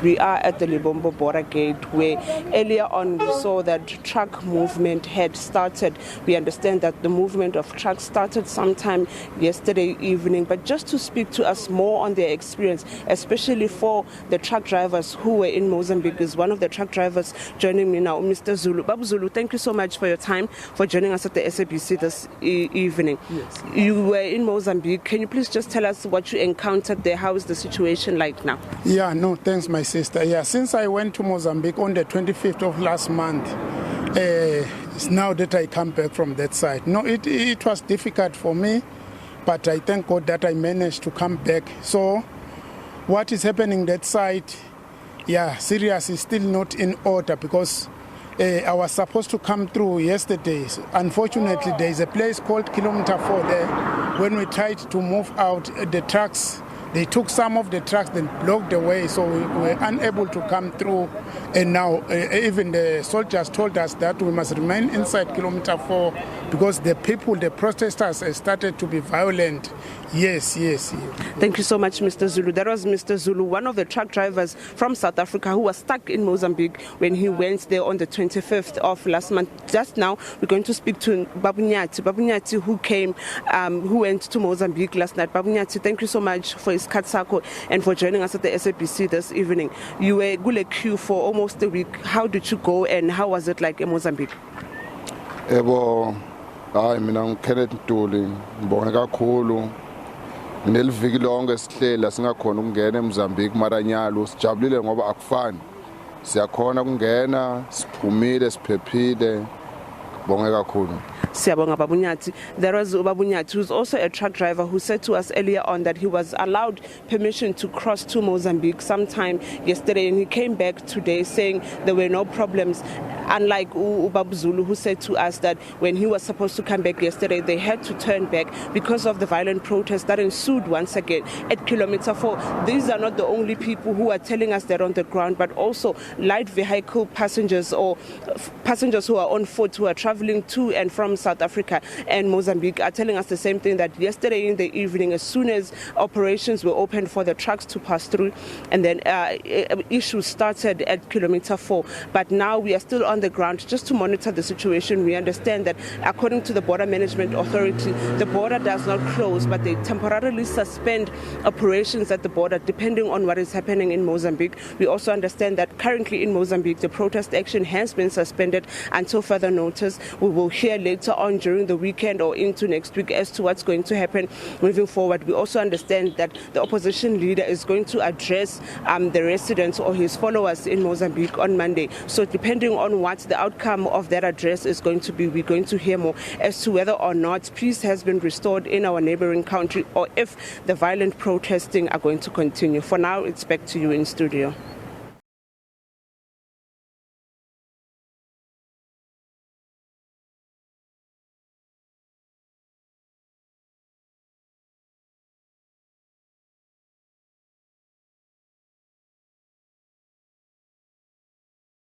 We are at the Lebombo Border gate where earlier on we saw that truck movement had started. We understand that the movement of trucks started sometime yesterday evening, but just to speak to us more on their experience, especially for the truck drivers who were in Mozambique, is one of the truck drivers joining me now, Mr. Zulu. Babu Zulu, thank you so much for your time, for joining us at the SABC this evening. Yes. You were in Mozambique. Can you please just tell us what you encountered there? How is the situation like now? Yeah, no, thanks, my sister. Yeah, since I went to Mozambique on the 25th of last month, it's now that I come back from that side. No, it was difficult for me, but I thank God that I managed to come back. So what is happening that side, yeah, serious is still not in order because I was supposed to come through yesterday. Unfortunately, there is a place called Kilometer 4 there. When we tried to move out the trucks, they took some of the trucks and blocked the way, so we were unable to come through. And now even the soldiers told us that we must remain inside Kilometer 4 because the people, the protesters, started to be violent. Yes. Thank you so much, Mr. Zulu. That was Mr. Zulu, one of the truck drivers from South Africa who was stuck in Mozambique when he went there on the 25th of last month. Just now, we're going to speak to Babu Nyati, who came, who went to Mozambique last night. Babu Nyati, thank you so much for his katsako and for joining us at the SABC this evening. You were Gule queue for almost a week. How did you go and how was it like in Mozambique? Mina ngikhethe Ntuli ngibonge kakhulu ngeliviki lonke sihlela singakhona ukungena eMozambique maranyalo sijabulile ngoba akufani siyakhona ukungena siphumile siphephile bonge kakhulu. Siyabonga Babu Nyati. There was Babu Nyati, who's also a truck driver, who said to us earlier on that he was allowed permission to cross to Mozambique sometime yesterday, and he came back today saying there were no problems. Unlike Babu Zulu, who said to us that when he was supposed to come back yesterday, they had to turn back because of the violent protests that ensued once again at Kilometer 4. These are not the only people who are telling us that on the ground, but also light vehicle passengers or passengers who are on foot who are traveling to and from South Africa and Mozambique are telling us the same thing, that yesterday in the evening, as soon as operations were opened for the trucks to pass through, and then issues started at Kilometer 4. But now we are still on the ground just to monitor the situation. We understand that according to the Border Management Authority, the border does not close, but they temporarily suspend operations at the border depending on what is happening in Mozambique. We also understand that currently in Mozambique, the protest action has been suspended until further notice. We will hear later on during the weekend or into next week as to what's going to happen moving forward. We also understand that the opposition leader is going to address the residents or his followers in Mozambique on Monday. So depending on what the outcome of that address is going to be, we're going to hear more as to whether or not peace has been restored in our neighboring country or if the violent protesting are going to continue. For now, it's back to you in studio.